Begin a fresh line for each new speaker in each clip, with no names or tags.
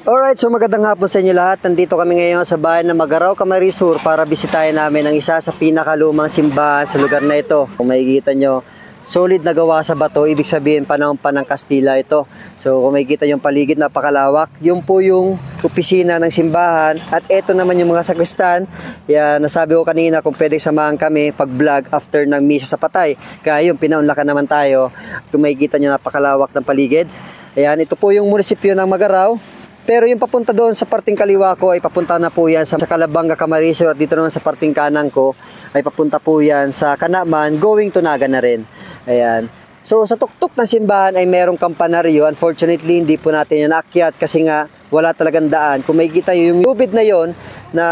Alright, so magandang hapon sa inyo lahat. Nandito kami ngayon sa bayan ng Magaraw, Camarines Sur para bisitahin namin ang isa sa pinakalumang simbahan sa lugar na ito. Kung makikita nyo, solid na gawa sa bato, ibig sabihin panahon pa ng Kastila ito. So kung makikita nyo yung paligid, napakalawak. Yun po yung opisina ng simbahan. At ito naman yung mga sakristan. Yan, nasabi ko kanina kung pwede samahan kami pag-vlog after ng misa sa patay. Kaya yun, pinaunlakan naman tayo. Kung makikita nyo, napakalawak ng paligid. Ayan, ito po yung munisipyo ng Magaraw. Pero yung papunta doon sa parting kaliwa ko ay papunta na po yan sa Calabanga, Camarines Sur. At dito naman sa parting kanan ko ay papunta po yan sa Kanaman, going to Naga na rin. Ayan. So sa tuktok ng simbahan ay merong kampanaryo. Unfortunately, hindi po natin yan naakyat kasi nga wala talagang daan. Kung makikita yung lubid na yon na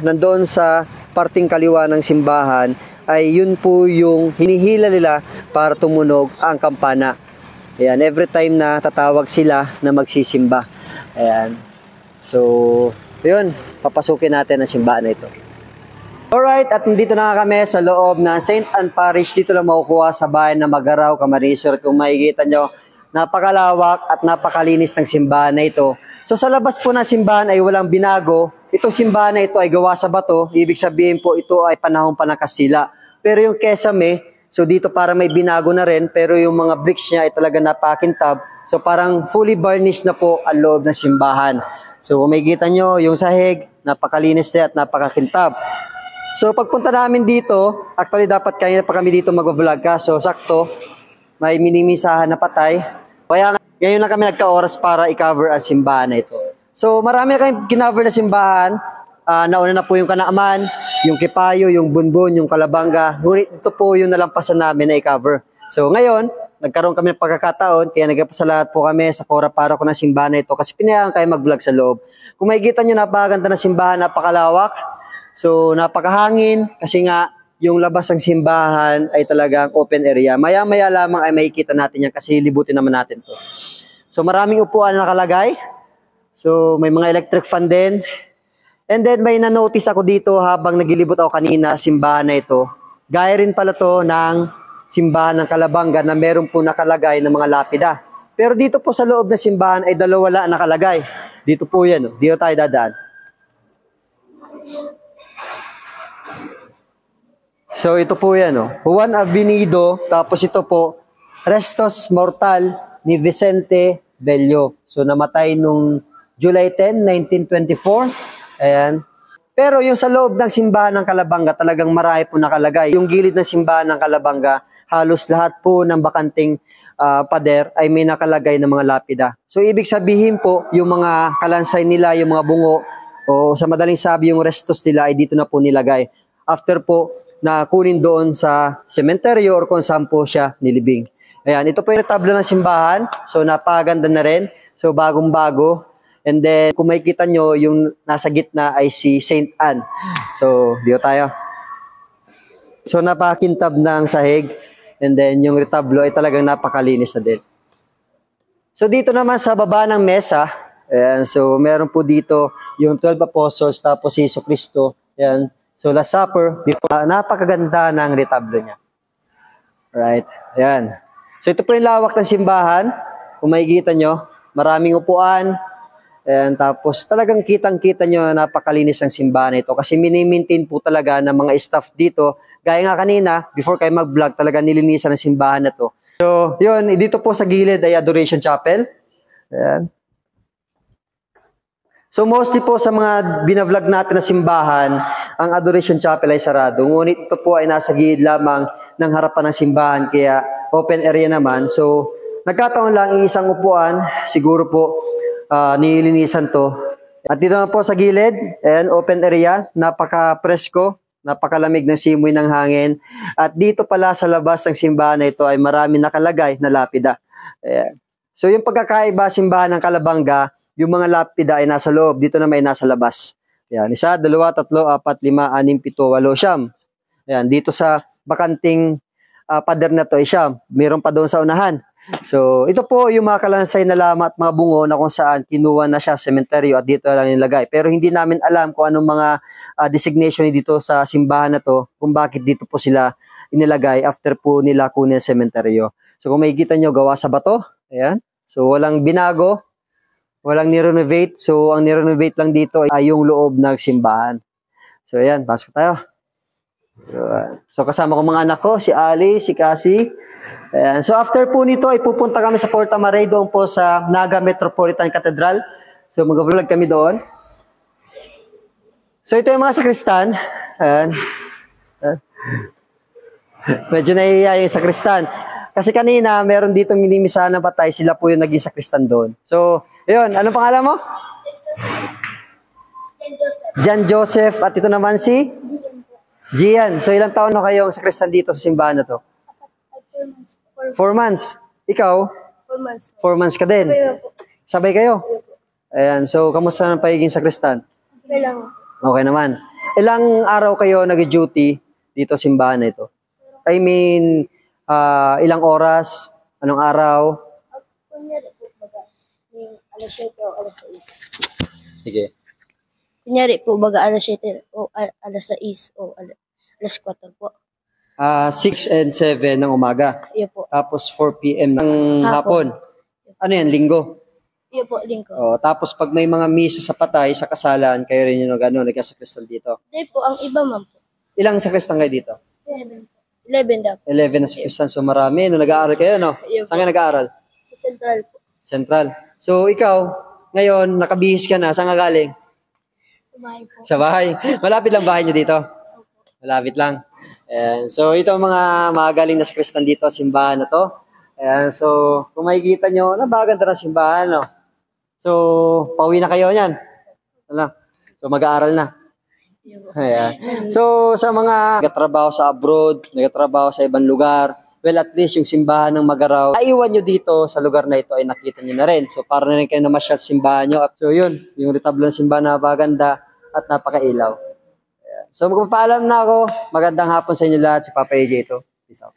nandoon sa parting kaliwa ng simbahan, ay yun po yung hinihila nila para tumunog ang kampana. Ayan, every time na tatawag sila na magsisimba. Ayan. So, yun. Papasukin natin ang simbahan na ito. Alright, at dito na kami sa loob ng St. Anne Parish. Dito lang makukuha sa bayan ng Magaraw, Camarines Sur. Kung makikita nyo, napakalawak at napakalinis ng simbahan na ito. So, sa labas po ng simbahan ay walang binago. Itong simbahan na ito ay gawa sa bato. Ibig sabihin po, ito ay panahon pa ng Kastila. Pero yung kesame, so dito para may binago na rin. Pero yung mga bricks niya ay talaga napakintab. So parang fully varnished na po ang loob ng simbahan. So kung makikita nyo, yung sahig, napakalinis na at napakakintab. So pagpunta namin dito, actually dapat kanina pa kami dito mag-vlog ka. So sakto, may minimisahan na patay. Kaya ngayon na kami nagka-oras para i-cover ang simbahan na ito. So marami na kami kinover na simbahan. Nauna na po yung Kanaman, yung Kipayo, yung Bunbun, yung Calabanga. Ngunit ito po yung nalampasan namin na i-cover. So ngayon, nagkaroon kami ng pagkakataon, kaya nagpasalamat po kami sa Cora Parroco ng simbahan na ito kasi pinayagan kayo mag-vlog sa loob. Kung makikita nyo, napakaganda ng simbahan, napakalawak. So, napakahangin kasi nga yung labas ng simbahan ay talagang open area. Maya-maya lamang ay makikita natin yan kasi libutin naman natin to. So, maraming upuan na nakalagay. So, may mga electric fan din. And then, may na-notice ako dito habang nagilibot ako kanina simbahan na ito. Gaya rin pala to ng simbahan ng Calabanga na meron po nakalagay ng mga lapida. Pero dito po sa loob ng simbahan ay dalawa lang nakalagay. Dito po yan. Dito tayo dadaan. So ito po yan. Juan Avenido. Tapos ito po, Restos Mortal ni Vicente Bello. So namatay nung July 10, 1924. Ayan. Pero yung sa loob ng simbahan ng Calabanga, talagang marami po nakalagay. Yung gilid ng simbahan ng Calabanga, halos lahat po ng bakanting pader ay may nakalagay ng mga lapida. So ibig sabihin po, yung mga kalansay nila, yung mga bungo, o sa madaling sabi, yung restos nila ay dito na po nilagay. After po, na kunin doon sa cementerio or kung saan po siya nilibing. Ayan, ito po yung retablo ng simbahan. So napaganda na rin. So bagong-bago. And then, kung makikita nyo, yung nasa gitna ay si St. Anne. So, dito tayo. So, napakintab ng sahig. And then, yung retablo ay talagang napakalinis na din. So, dito naman sa baba ng mesa, ayan, so, meron po dito yung 12 apostles, tapos si Jesucristo. Ayan. So, Last Supper, napakaganda ng retablo niya. Right? Ayan. So, ito po yung lawak ng simbahan. Kung makikita nyo, maraming upuan. Ayan, tapos talagang kitang-kita nyo napakalinis ang simbahan ito kasi mini-maintain po talaga ng mga staff dito. Gaya nga kanina, before kayo mag-vlog, talaga nilinisan ang simbahan na to. So, yun, dito po sa gilid ay Adoration Chapel. Ayan. So, mostly po sa mga binavlog natin na simbahan, ang Adoration Chapel ay sarado. Ngunit ito po ay nasa gilid lamang ng harapan ng simbahan, kaya open area naman. So, nagkataon lang isang upuan, siguro po, nilinisan to. At dito na po sa gilid, ayan, open area, napaka-presko, napakalamig ng simoy ng hangin. At dito pala sa labas ng simbahan na ito ay marami nakalagay na lapida. Ayan. So yung pagkakaiba simbahan ng Calabanga, yung mga lapida ay nasa loob, dito na may nasa labas. Ayan, 1, 2, 3, 4, 5, 6, 7, 8, 9. Ayan, dito sa bakanting pader na to ay siyam. Meron pa doon sa unahan. So, ito po yung mga kalansay na lama at mga bungo na kung saan kinuha na siya sa sementeryo at dito lang nilagay. Pero hindi namin alam kung anong mga designation dito sa simbahan na to, kung bakit dito po sila inilagay after po nila kunin sa sementeryo. So, kung makikita nyo, gawa sa bato. Ayan. So, walang binago. Walang nirenovate. So, ang nirenovate lang dito ay yung loob ng simbahan. So, ayan. Pasok tayo. So, kasama ko mga anak ko, si Ali, si Cassie. Ayan. So, after po nito, ay pupunta kami sa Porta Maray doon po sa Naga Metropolitan Cathedral. So, mag-vlog kami doon. So, ito yung mga sakristan. Ayan. Medyo nahihiya yung sakristan. Kasi kanina, meron dito minimisahan na patay. Sila po yung naging sakristan doon. So, yun. Anong pangalan mo? Jan Joseph. At ito naman si? Gian. So, ilang taon na kayong sakristan dito sa simbahan na to? 4 months. Ikaw?
4 months.
4 months ka din. Sabay kayo? Ayan. So, kamusta ang pagiging sakristan?
Okay lang.
Okay naman. Ilang araw kayo nag-duty dito sa simbahan na ito? I mean, ilang oras? Anong araw?
Kunyari po, baga, yung alas 7 o alas 6.
Sige.
Kunyari po, baga alas 7 o alas 6 o alas 4 po.
6 and 7 ng umaga.
Iyo po.
Tapos 4 p.m. ng hapon. Ano yan? Linggo?
Iyo po, lingko.
Tapos pag may mga misa sa patay, sa kasalan, kayo rin yung nagkasakristan dito.
Hindi po, ang iba man po.
Ilang sakristan kayo dito?
11 po. 11 daw po.
11 na sakristan. So marami. Nag-aaral kayo, no?
Iyo po.
Saan ka nag-aaral?
Sa Central po.
Central. So ikaw, ngayon, nakabihis ka na. Saan ka galing?
Sa bahay po.
Sa bahay. Malapit lang bahay niyo dito? Malapit lang. Ayan. So ito ang mga magaling na sakristan dito, simbahan na to. Ayan. So kung makikita nyo, napakaganda ng simbahan, no? So pauwi na kayo niyan. Ano? So mag-aaral na. Ayan. So sa mga nagtatrabaho sa abroad, nagtatrabaho sa ibang lugar, well, at least yung simbahan ng Magaraw, naiwan nyo dito sa lugar na ito ay nakita nyo na rin. So para na rin kayo namasyal sa simbahan nyo. So yun, yung retablo ng simbahan na napakaganda at napakailaw. Ayan. So magpapaalam na ako. Magandang hapon sa inyo lahat. Si Papa AJ ito. Peace out.